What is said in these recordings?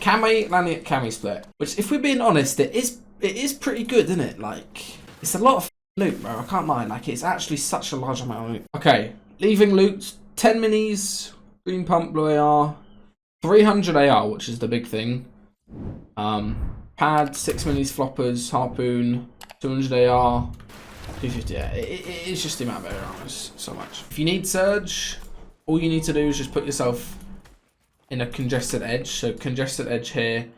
Cammy landing at Cammy split, which if we're being honest, it is pretty good, isn't it? Like, it's a lot of loot, bro. I can't mind. Like, it's actually such a large amount of loot. Okay, leaving loot, 10 minis, green pump, blue AR, 300 AR, which is the big thing. Pad, 6 minis, floppers, harpoon, 200 AR, 250. Yeah, it's just the amount of AR. It's so much. If you need surge, all you need to do is just put yourself in a congested edge. So congested edge here.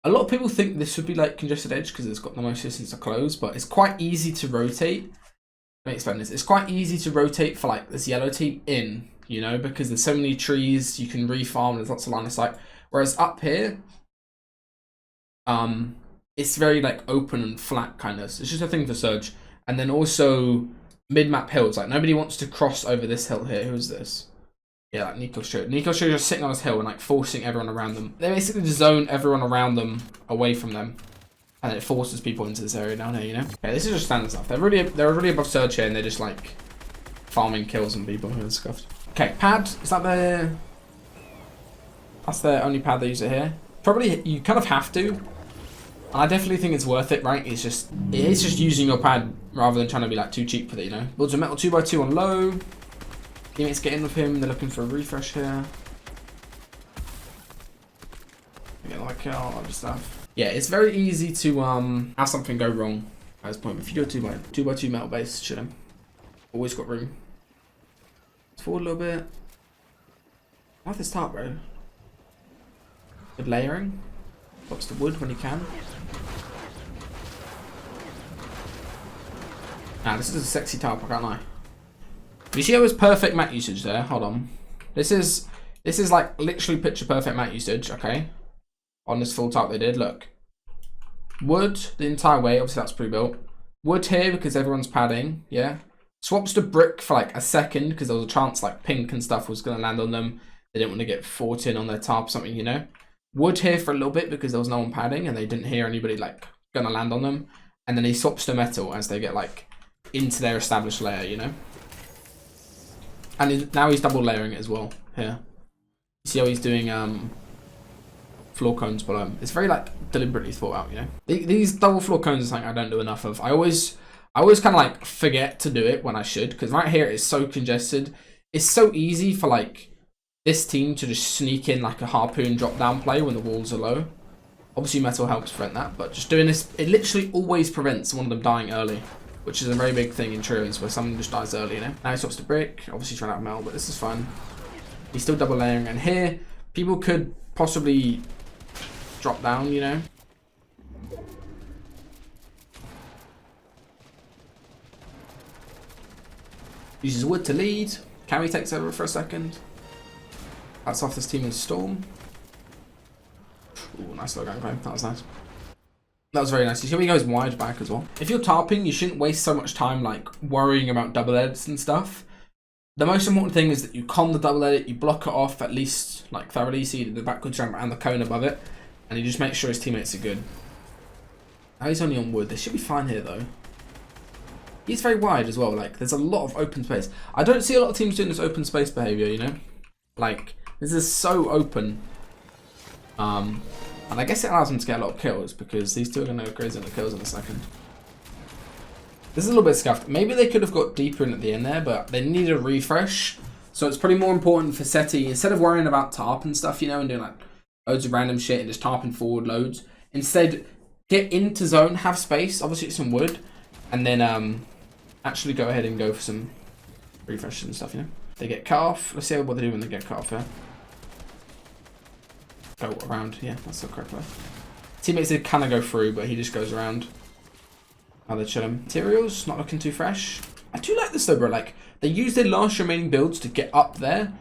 A lot of people think this would be like congested edge because it's got the most distance to close, but it's quite easy to rotate. Let me explain this. It's quite easy to rotate for like this yellow team in, you know, because there's so many trees, you can refarm, there's lots of line of sight. Whereas up here, it's very like open and flat kind of. So it's just a thing for surge. And then also mid-map hills. Like nobody wants to cross over this hill here. Who's this? Yeah, like Nico Street. Nico Street just sitting on this hill and like forcing everyone around them. They basically just zone everyone around them away from them. And it forces people into this area down here, you know? Okay, this is just standard stuff. They're really above surge here and they're just like farming kills on people who are scuffed. Okay, pad. Is that their... That's their only pad they use it here. Probably, you kind of have to. And I definitely think it's worth it, right? It is just using your pad rather than trying to be like too cheap with it, you know? Builds a metal 2x2 on low. Teammates get in with him. They're looking for a refresh here. Get like all that stuff. Yeah, it's very easy to have something go wrong at this point. If you do a 2x2 metal base, shoot him. Always got room. Let's forward a little bit. I like this top, bro. Good layering. Pops the wood when he can. Nah, this is a sexy tarp, I can't lie. You see how it's perfect mat usage there? Hold on. This is like literally picture perfect mat usage, okay? On this full tarp they did, look. Wood the entire way, obviously that's pre-built. Wood here because everyone's padding, yeah. Swaps to brick for like a second because there was a chance like pink and stuff was going to land on them. They didn't want to get fought in on their tarp or something, you know. Wood here for a little bit because there was no one padding and they didn't hear anybody like going to land on them. And then he swaps to metal as they get like into their established layer, you know. And now he's double layering it as well here. You see how he's doing floor cones below him. It's very like deliberately thought out, you know. These double floor cones is something I don't do enough of. I always kind of like forget to do it when I should because right here it's so congested. It's so easy for like this team to just sneak in like a harpoon drop down play when the walls are low. Obviously metal helps prevent that, but just doing this, it literally always prevents one of them dying early, which is a very big thing in trios where someone just dies early, you know. Now he swaps to brick, obviously he's run out of metal, but this is fun. He's still double layering, and here people could possibly drop down, you know. Uses wood to lead. Cammy takes over for a second. That's off this team in Storm. Ooh, nice little gameplay. That was nice. That was very nice. You see how he goes wide back as well. If you're tarping, you shouldn't waste so much time like worrying about double edits and stuff. The most important thing is that you con the double edit, you block it off at least like thoroughly, so you do the backwards jump and the cone above it, and you just make sure his teammates are good. Now he's only on wood. They should be fine here though. He's very wide as well. Like there's a lot of open space. I don't see a lot of teams doing this open space behavior, you know. Like this is so open. And I guess it allows them to get a lot of kills because these two are going to go crazy on the kills in a second. This is a little bit scuffed. Maybe they could have got deeper in at the end there, but they need a refresh. So it's probably more important for Setty, instead of worrying about tarp and stuff, you know, and doing like loads of random shit and just tarping forward loads, instead get into zone, have space, obviously it's some wood, and then actually go ahead and go for some refreshes and stuff, you know. They get cut off. Let's see what they do when they get cut off here. Go around, yeah, that's the correct way. Teammates did kind of go through, but he just goes around. How they chill him. Materials, not looking too fresh. I do like this though, bro. Like, they used their last remaining builds to get up there.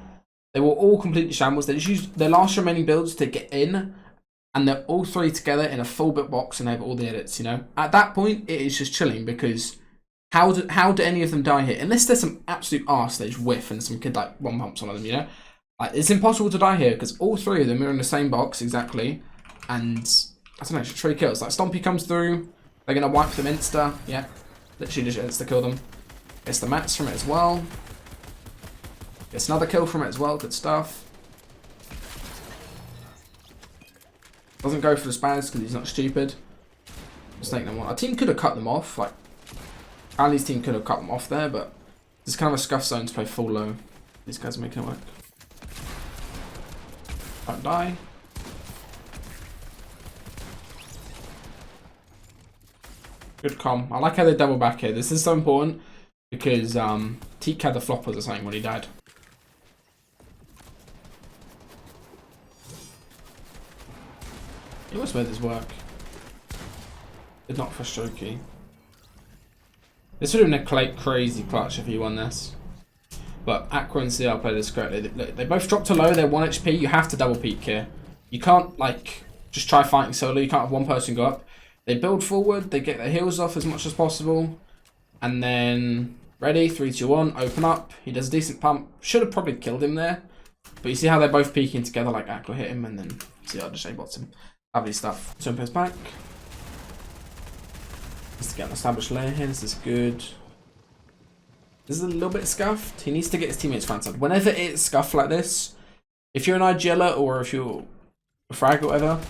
They were all completely shambles. They just used their last remaining builds to get in, and they're all three together in a full bit box and they have all the edits, you know. At that point, it is just chilling because how do any of them die here? Unless there's some absolute arse they just whiff and some kid like one pumps one of them, you know. Like, it's impossible to die here because all three of them are in the same box exactly, and I don't know, just 3 kills. Like Stompy comes through, they're gonna wipe them insta, yeah, literally just insta kill them. Gets the mats from it as well. Gets another kill from it as well. Good stuff. Doesn't go for the spanners because he's not stupid. Just taking them on. Our team could have cut them off. Like, Ali's team could have cut them off there, but there's kind of a scuff zone to play full low. These guys are making it work. Don't die. Good comm. I like how they double back here. This is so important because Teeq had the floppers or something when he died. He almost made this work. Did not for Shoki. This would have been a crazy clutch if he won this. But Aqua and CR played this correctly. They both dropped to low, they're 1 HP. You have to double peek here. You can't, like, just try fighting solo. You can't have one person go up. They build forward, they get their heals off as much as possible. And then, ready, 3, 2, 1, open up. He does a decent pump. Should have probably killed him there. But you see how they're both peeking together, like Aqua hit him and then CR just A-bots him. Lovely stuff. So plays back. Needs to get an established layer here. This is good. This is a little bit scuffed. He needs to get his teammates front side. Whenever it's scuffed like this, if you're an Igella or if you're a frag or whatever,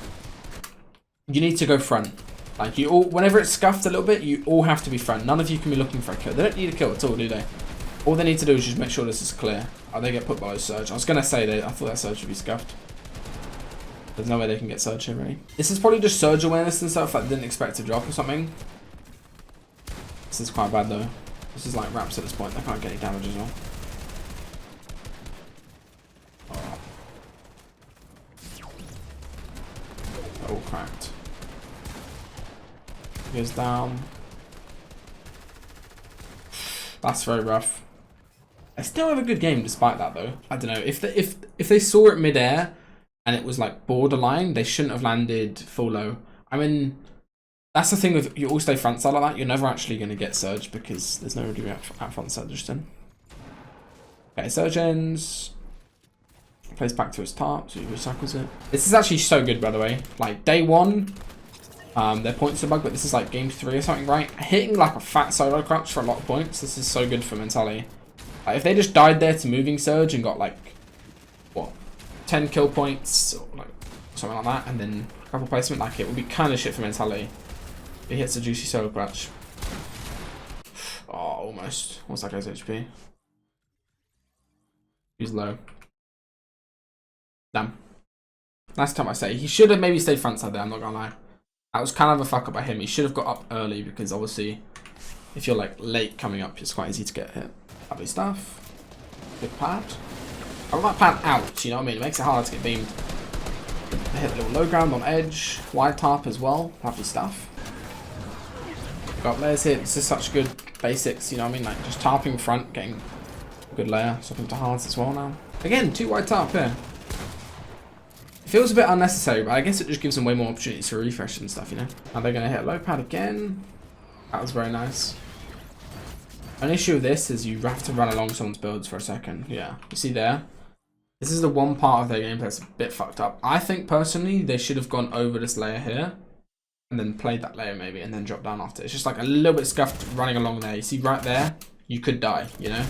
you need to go front. Like you all, whenever it's scuffed a little bit, you all have to be front. None of you can be looking for a kill. They don't need a kill at all, do they? All they need to do is just make sure this is clear. Oh, they get put below Surge. I was gonna say I thought that Surge would be scuffed. There's no way they can get Surge here, really. This is probably just Surge awareness and stuff. Like, didn't expect to drop or something. This is quite bad though. This is like Raps at this point. They can't get any damage as well. Oh. They're all cracked. Goes down. That's very rough. I still have a good game despite that though. I don't know. If they saw it mid-air and it was like borderline, they shouldn't have landed full low. I mean, that's the thing with you all stay front side like that, you're never actually going to get Surge because there's nobody out front side just in. Okay, Surge ends. Plays back to his top, so he recycles it. This is actually so good, by the way. Like, day 1, their points are bug, but this is like game 3 or something, right? Hitting like a fat solo crouch for a lot of points. This is so good for mentality. Like, if they just died there to moving Surge and got like, what, 10 kill points, or like something like that, and then a couple placement, like it would be kind of shit for mentality. He hits a juicy solo clutch. Oh, almost. What's that guy's HP? He's low. Damn. Last time I say, he should have maybe stayed frontside there, I'm not gonna lie. That was kind of a fuck up by him. He should have got up early because obviously, if you're like late coming up, it's quite easy to get hit. Lovely stuff. Good pad. I want that pad out, you know what I mean? It makes it harder to get beamed. Hit a little low ground on edge. Wide tarp as well. Lovely stuff. Got layers here. This is such good basics, you know what I mean? Like just tarping front, getting a good layer. Swapping to hards as well now. Again, 2 wide tarp here. It feels a bit unnecessary, but I guess it just gives them way more opportunities for refresh and stuff, you know? Are they going to hit low pad again? That was very nice. An issue with this is you have to run along someone's builds for a second. Yeah, you see there? This is the one part of their gameplay that's a bit fucked up. I think personally they should have gone over this layer here and then played that layer maybe and then dropped down after. It's just like a little bit scuffed running along there. You see right there? You could die, you know?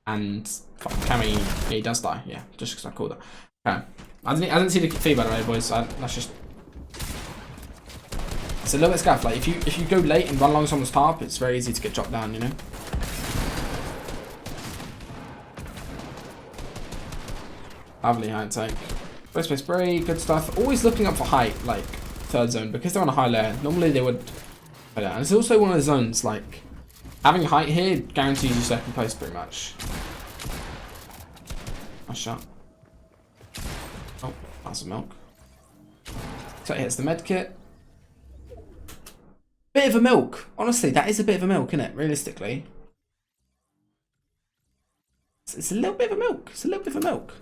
And Cammy, yeah, he does die. Yeah, just because I called that. Okay. I didn't see the feed by the way, boys. That's just... It's a little bit scuffed. Like if you go late and run along someone's tarp, it's very easy to get dropped down, you know? Lovely height take. First place spray, good stuff. Always looking up for height, like third zone, because they're on a high layer. Normally they would. And it's also one of the zones like having height here guarantees you second place pretty much. Nice shot. Oh, that's some milk. So it hits the med kit. Bit of a milk. Honestly, that is a bit of a milk, isn't it? Realistically. It's a little bit of a milk. It's a little bit of a milk.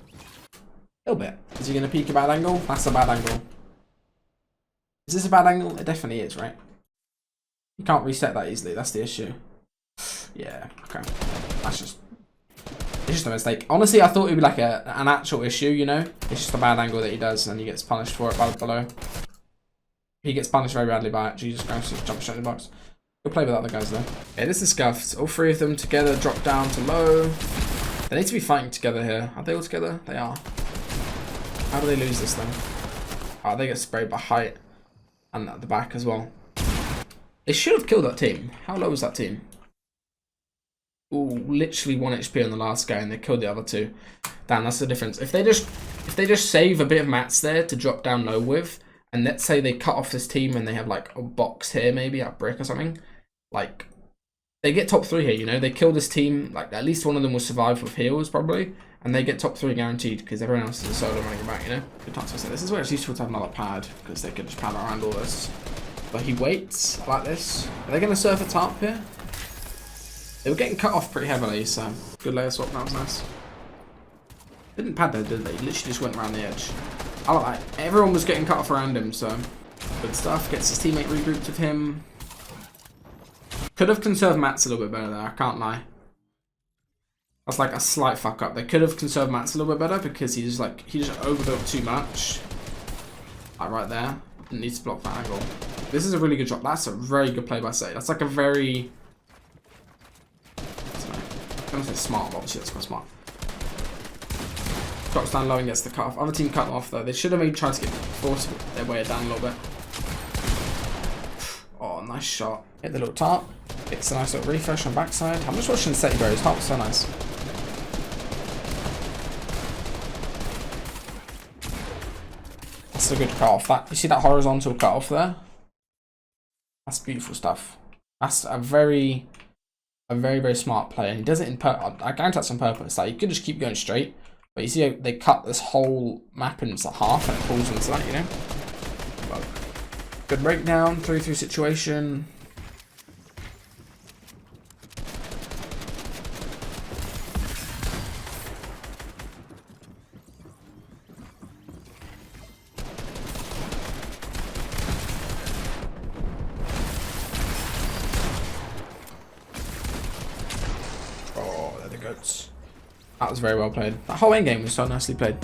A little bit. Is he going to peek a bad angle? That's a bad angle. Is this a bad angle? It definitely is, right? You can't reset that easily. That's the issue. Yeah, okay. That's just... It's just a mistake. Honestly, I thought it would be like an actual issue, you know? It's just a bad angle that he does and he gets punished for it by below. He gets punished very badly by it. Jesus Christ, just jump straight in the box. Good play with the other guys, though. Okay, this is scuffed. All 3 of them together drop down to low. They need to be fighting together here. Are they all together? They are. How do they lose this thing? Oh, they get sprayed by height and at the back as well. They should have killed that team. How low was that team? Ooh, literally 1 HP on the last guy, and they killed the other 2. Damn, that's the difference. If they just save a bit of mats there to drop down low with, and let's say they cut off this team and they have like a box here, maybe a brick or something, like they get top 3 here. You know, they kill this team. Like at least one of them will survive with heals probably, and they get top 3 guaranteed because everyone else is a solo running back. You know, good times. This is where it's useful to have another pad because they can just pad around all this. But he waits like this. Are they going to surf a tarp here? They were getting cut off pretty heavily, so good layer swap. That was nice. Didn't pad though, did they? Literally just went around the edge. I like that. Everyone was getting cut off around him, so good stuff. Gets his teammate regrouped with him. Could have conserved mats a little bit better there, I can't lie. That's like a slight fuck up. They could have conserved mats a little bit better because he just overbuilt too much. Like right there. Didn't need to block that angle. This is a really good drop. That's a very good play by Setty. That's like a very... I'm gonna say smart, but obviously that's quite smart. Drops down low and gets the cut off. Other team cut them off though. They should have maybe tried to force their way down a little bit. Oh, nice shot. Hit the little tarp. Gets a nice little refresh on backside. I'm just watching Setty, bro. His tarp's so nice. That's a good cut off. That, you see that horizontal cut off there? That's beautiful stuff. That's a very, very smart play. And he does it in purpose. I guarantee that's on purpose. Like, you could just keep going straight. But you see how they cut this whole map into half and it pulls into that, you know? But good breakdown, 3-3 situation. Oh, they're the goats. That was very well played. That whole end game was so nicely played.